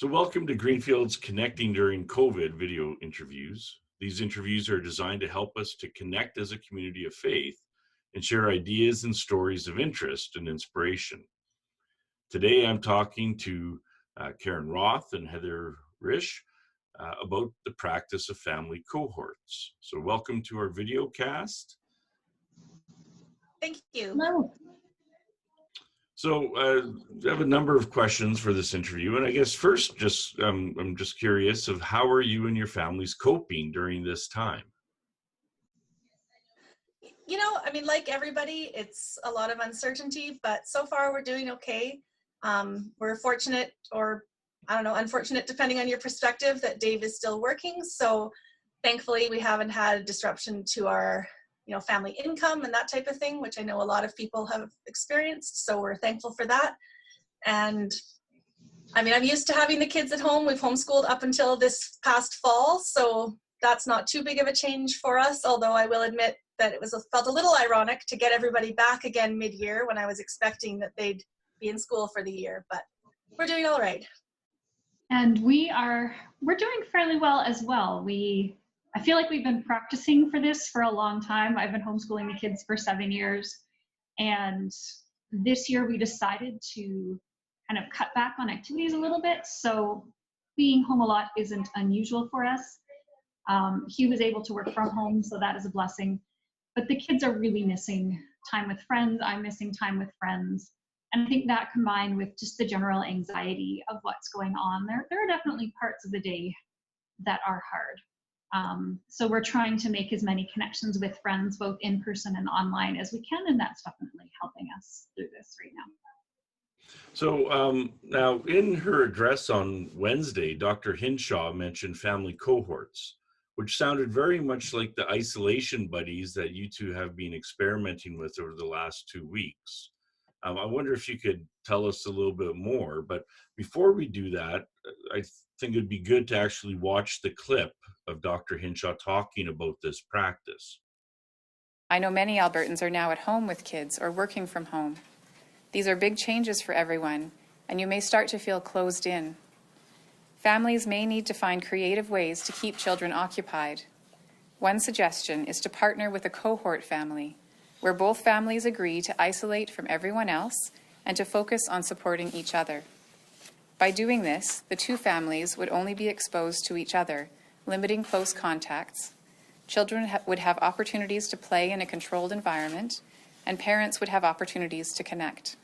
So welcome to Greenfield's Connecting During COVID video interviews. These interviews are designed to help us to connect as a community of faith and share ideas and stories of interest and inspiration. Today I'm talking to Karen Roth and Heather Reich about the practice of family cohorts. So welcome to our video cast. Thank you. Hello. So I have a number of questions for this interview, and I guess first, I'm just curious of how are you and your families coping during this time? You know, I mean, like everybody, it's a lot of uncertainty, but so far we're doing okay. We're fortunate, or I don't know, unfortunate, depending on your perspective, that Dave is still working. So thankfully, we haven't had a disruption to our family income and that type of thing, which I know a lot of people have experienced. So we're thankful for that. And I mean, I'm used to having the kids at home. We've homeschooled up until this past fall. So that's not too big of a change for us. Although I will admit that it felt a little ironic to get everybody back again mid-year when I was expecting that they'd be in school for the year, but we're doing all right. And we're doing fairly well as well. I feel like we've been practicing for this for a long time. I've been homeschooling the kids for 7 years. And this year we decided to kind of cut back on activities a little bit. So being home a lot isn't unusual for us. He was able to work from home, so that is a blessing. But the kids are really missing time with friends. I'm missing time with friends. And I think that combined with just the general anxiety of what's going on, there are definitely parts of the day that are hard. So we're trying to make as many connections with friends, both in person and online, as we can, and that's definitely helping us through this right now. So now in her address on Wednesday, Dr. Hinshaw mentioned family cohorts, which sounded very much like the isolation buddies that you two have been experimenting with over the last 2 weeks. I wonder if you could tell us a little bit more, but before we do that, I think it'd be good to actually watch the clip of Dr. Hinshaw talking about this practice. I know many Albertans are now at home with kids or working from home. These are big changes for everyone, and you may start to feel closed in. Families may need to find creative ways to keep children occupied. One suggestion is to partner with a cohort family, where both families agree to isolate from everyone else and to focus on supporting each other. By doing this, the two families would only be exposed to each other, limiting close contacts. Children would have opportunities to play in a controlled environment, and parents would have opportunities to connect.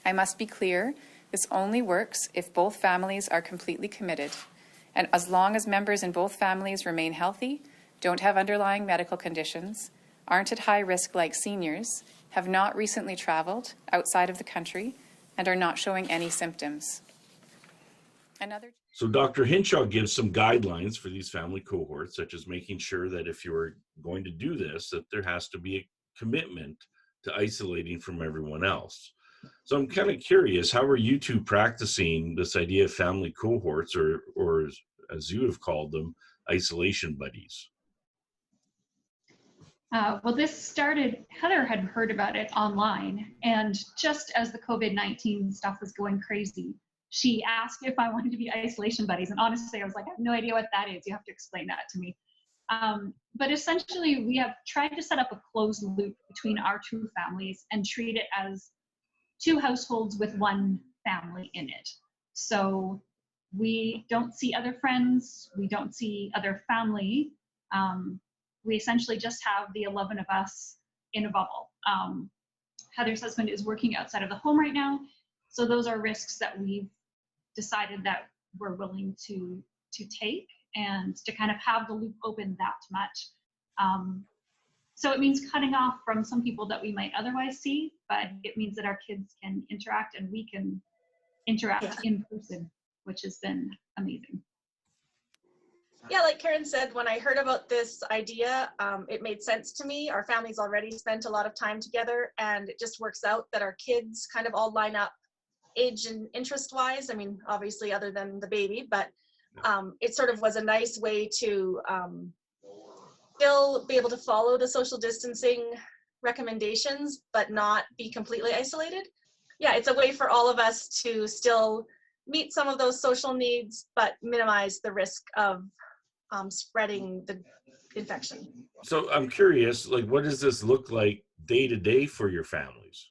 I must be clear, this only works if both families are completely committed, and as long as members in both families remain healthy, don't have underlying medical conditions, aren't at high risk like seniors, have not recently traveled outside of the country, and are not showing any symptoms. So Dr. Hinshaw gives some guidelines for these family cohorts, such as making sure that if you're going to do this, that there has to be a commitment to isolating from everyone else. So I'm kind of curious, how are you two practicing this idea of family cohorts, or as you have called them, isolation buddies? Well, this started, Heather had heard about it online, and just as the COVID-19 stuff was going crazy, she asked if I wanted to be isolation buddies. And honestly, I was like, I have no idea what that is. You have to explain that to me. But essentially, we have tried to set up a closed loop between our two families and treat it as two households with one family in it. So we don't see other friends. We don't see other family. We essentially just have the 11 of us in a bubble. Heather's husband is working outside of the home right now. So those are risks that we've decided that we're willing to take and to kind of have the loop open that much. So it means cutting off from some people that we might otherwise see, but it means that our kids can interact and we can interact in person, which has been amazing. Yeah, like Karen said, when I heard about this idea, it made sense to me. Our families already spent a lot of time together, and it just works out that our kids kind of all line up age and interest-wise. I mean, obviously other than the baby, but it sort of was a nice way to still be able to follow the social distancing recommendations, but not be completely isolated. Yeah, it's a way for all of us to still meet some of those social needs, but minimize the risk of spreading the infection. So I'm curious, like, what does this look like day to day for your families?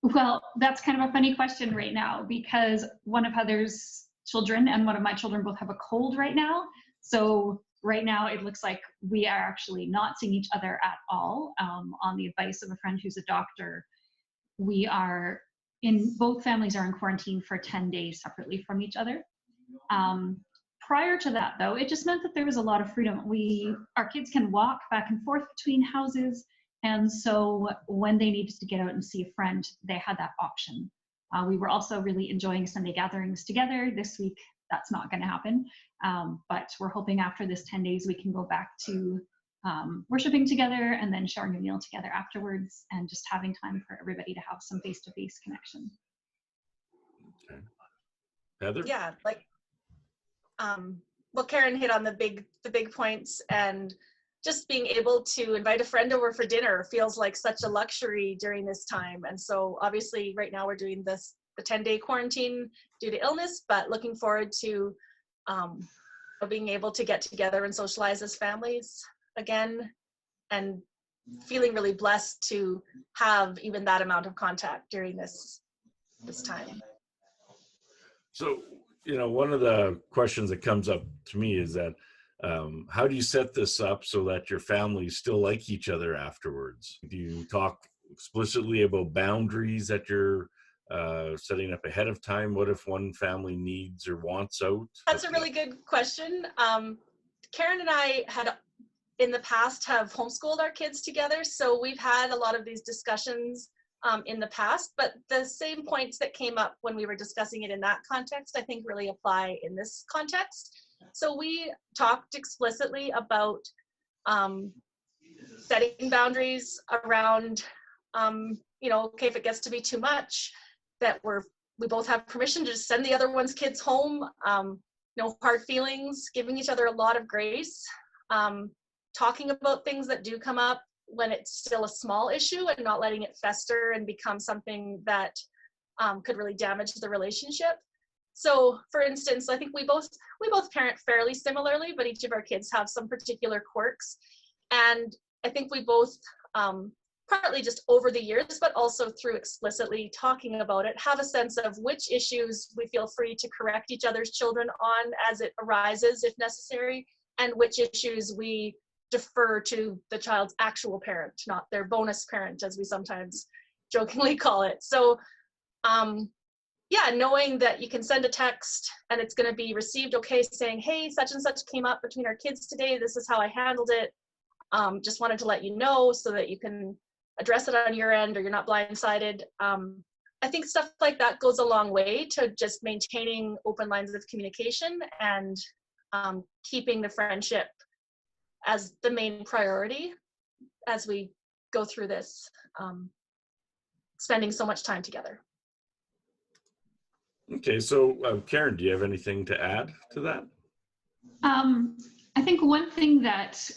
Well, that's kind of a funny question right now because one of Heather's children and one of my children both have a cold right now. So right now it looks like we are actually not seeing each other at all. On the advice of a friend who's a doctor, both families are in quarantine for 10 days separately from each other. Prior to that, though, it just meant that there was a lot of freedom. Our kids can walk back and forth between houses. And so when they needed to get out and see a friend, they had that option. We were also really enjoying Sunday gatherings together. This week, that's not going to happen. But we're hoping after this 10 days, we can go back to worshiping together and then sharing a meal together afterwards and just having time for everybody to have some face-to-face connection. Okay. Heather? Yeah, like, well, Karen hit on the big points, and just being able to invite a friend over for dinner feels like such a luxury during this time. And so obviously right now we're doing the 10-day quarantine due to illness, but looking forward to being able to get together and socialize as families again, and feeling really blessed to have even that amount of contact during this time. So, one of the questions that comes up to me is that how do you set this up so that your families still like each other afterwards? Do you talk explicitly about boundaries that you're setting up ahead of time? What if one family needs or wants out? That's a really good question. Karen and I had in the past have homeschooled our kids together, so we've had a lot of these discussions in the past, but the same points that came up when we were discussing it in that context, I think really apply in this context. So we talked explicitly about setting boundaries around, okay, if it gets to be too much, that we both have permission to just send the other one's kids home, no hard feelings, giving each other a lot of grace, talking about things that do come up when it's still a small issue and not letting it fester and become something that could really damage the relationship. So for instance, I think we both parent fairly similarly, but each of our kids have some particular quirks. And I think we both, partly just over the years, but also through explicitly talking about it, have a sense of which issues we feel free to correct each other's children on as it arises, if necessary, and which issues we defer to the child's actual parent, not their bonus parent, as we sometimes jokingly call it. So yeah, knowing that you can send a text and it's going to be received okay, saying, hey, such and such came up between our kids today, this is how I handled it, just wanted to let you know so that you can address it on your end or you're not blindsided. I think stuff like that goes a long way to just maintaining open lines of communication and keeping the friendship as the main priority as we go through this, spending so much time together. Okay, so Karen, do you have anything to add to that? I think one thing that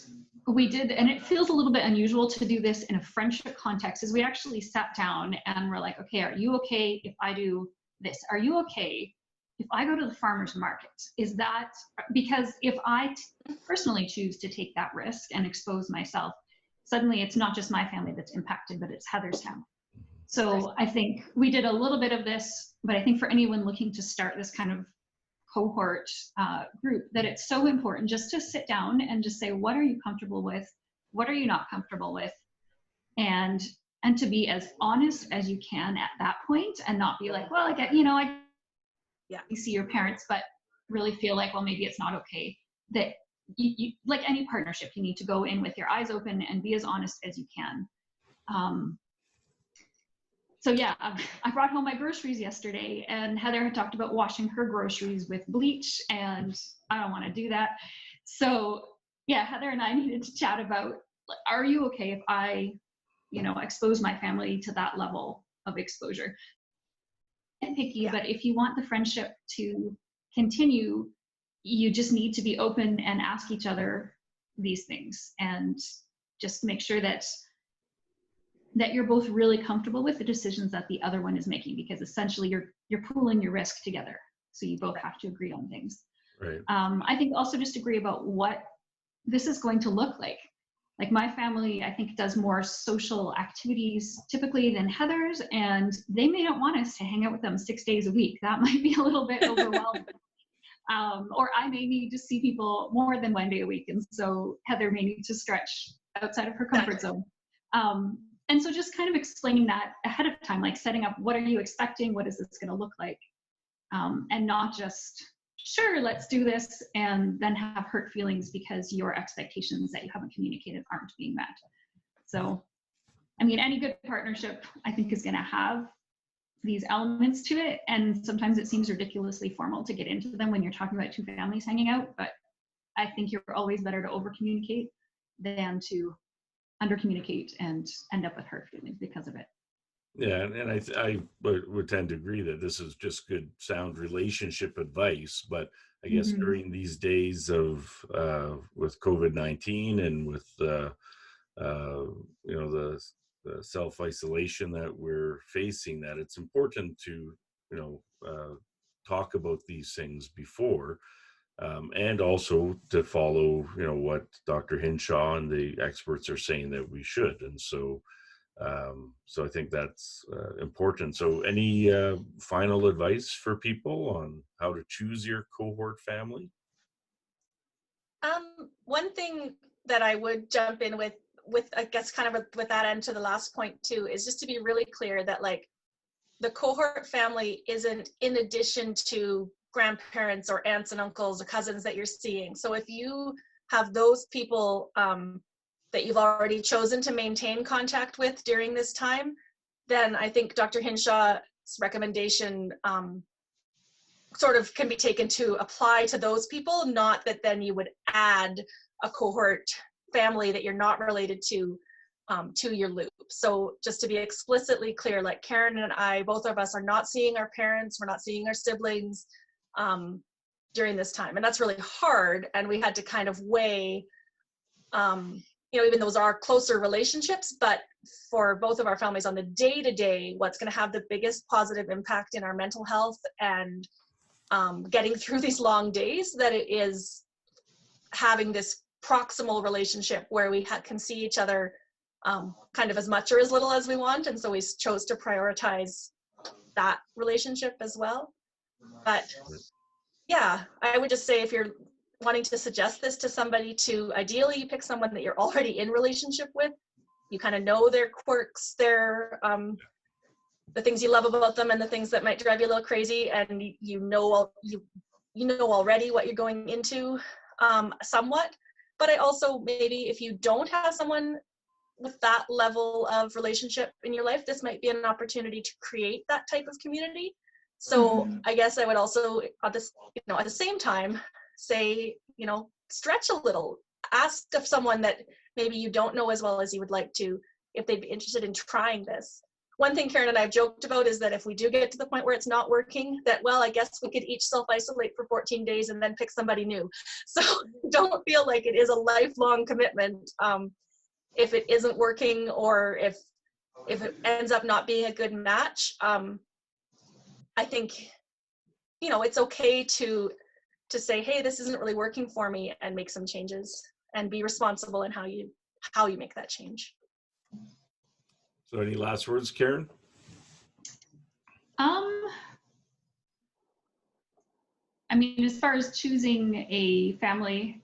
we did, and it feels a little bit unusual to do this in a friendship context, is we actually sat down and we're like, okay, are you okay if I do this? Are you okay if I go to the farmer's market? Is that, because if I personally choose to take that risk and expose myself, suddenly it's not just my family that's impacted, but it's Heather's family. So I think we did a little bit of this, but I think for anyone looking to start this kind of cohort group, that it's so important just to sit down and just say, what are you comfortable with? What are you not comfortable with? And to be as honest as you can at that point and not be like, well, I get, you see your parents, but really feel like, well, maybe it's not okay. That you like any partnership, you need to go in with your eyes open and be as honest as you can. So yeah, I brought home my groceries yesterday, and Heather had talked about washing her groceries with bleach, and I don't want to do that. So yeah, Heather and I needed to chat about, are you okay if I, expose my family to that level of exposure? And picky, yeah. But if you want the friendship to continue, you just need to be open and ask each other these things, and just make sure that you're both really comfortable with the decisions that the other one is making, because essentially you're pooling your risk together. So you both have to agree on things. Right. I think also just agree about what this is going to look like. Like my family, I think, does more social activities typically than Heather's, and they may not want us to hang out with them 6 days a week. That might be a little bit overwhelming. Or I may need to see people more than 1 day a week, and so Heather may need to stretch outside of her comfort zone. And so just kind of explaining that ahead of time, like setting up, what are you expecting? What is this going to look like? And not just, sure, let's do this, and then have hurt feelings because your expectations that you haven't communicated aren't being met. So, I mean, any good partnership, I think, is going to have these elements to it. And sometimes it seems ridiculously formal to get into them when you're talking about two families hanging out. But I think you're always better to over communicate than to under communicate and end up with hurt feelings because of it. Yeah, and I would tend to agree that this is just good, sound relationship advice. But I guess during these days of with COVID-19 and with you know, the self-isolation that we're facing, that it's important to, you know, talk about these things before, and also to follow, you know, what Dr. Hinshaw and the experts are saying that we should. And so so I think that's important. So any final advice for people on how to choose your cohort family? One thing that I would jump in with I guess kind of with that end to the last point too, is just to be really clear that like the cohort family isn't in addition to grandparents or aunts and uncles or cousins that you're seeing. So if you have those people that you've already chosen to maintain contact with during this time, then I think Dr. Hinshaw's recommendation sort of can be taken to apply to those people, not that then you would add a cohort family that you're not related to your loop. So just to be explicitly clear, like Karen and I, both of us are not seeing our parents, we're not seeing our siblings during this time. And that's really hard. And we had to kind of weigh, you know, even those are closer relationships, but for both of our families on the day-to-day, what's going to have the biggest positive impact in our mental health and getting through these long days, that it is having this proximal relationship where we can see each other kind of as much or as little as we want. And so we chose to prioritize that relationship as well. But yeah, I would just say if you're wanting to suggest this to somebody, to ideally you pick someone that you're already in relationship with. You kind of know their quirks, their the things you love about them and the things that might drive you a little crazy, and you know already what you're going into somewhat. But I also, maybe if you don't have someone with that level of relationship in your life, this might be an opportunity to create that type of community. So I guess I would also at this, you know, at the same time say, you know, stretch a little, ask of someone that maybe you don't know as well as you would like to, if they'd be interested in trying this. One thing Karen and I have joked about is that if we do get to the point where it's not working, that, well, I guess we could each self-isolate for 14 days and then pick somebody new. So don't feel like it is a lifelong commitment. If it isn't working, or if it ends up not being a good match, I think, you know, it's okay to say, hey, this isn't really working for me, and make some changes and be responsible in how you make that change. So any last words, Karen? I mean, as far as choosing a family,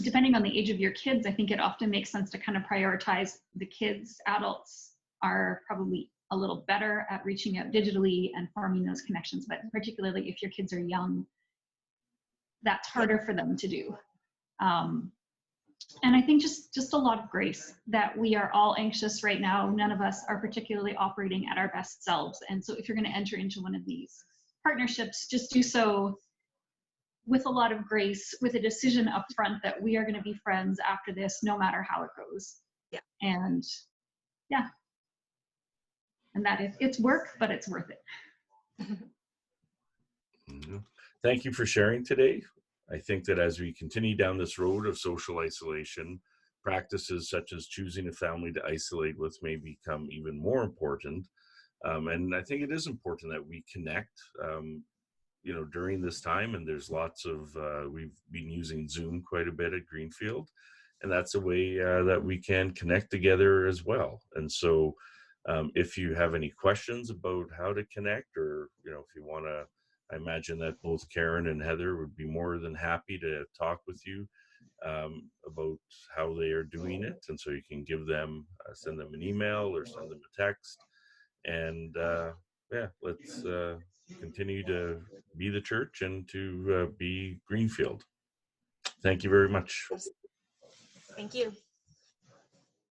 depending on the age of your kids, I think it often makes sense to kind of prioritize the kids. Adults are probably a little better at reaching out digitally and forming those connections, but particularly if your kids are young, that's harder for them to do. And I think just a lot of grace, that we are all anxious right now. None of us are particularly operating at our best selves. And so if you're going to enter into one of these partnerships, just do so with a lot of grace, with a decision up front that we are going to be friends after this, no matter how it goes. Yeah. And yeah. And that it's work, but it's worth it. Thank you for sharing today. I think that as we continue down this road of social isolation, practices such as choosing a family to isolate with may become even more important. And I think it is important that we connect during this time, and there's lots of, we've been using Zoom quite a bit at Greenfield, and that's a way that we can connect together as well. And so if you have any questions about how to connect, or, if you want to, I imagine that both Karen and Heather would be more than happy to talk with you about how they are doing it. And so you can give them, send them an email or send them a text. And yeah, let's continue to be the church and to be Greenfield. Thank you very much. Thank you.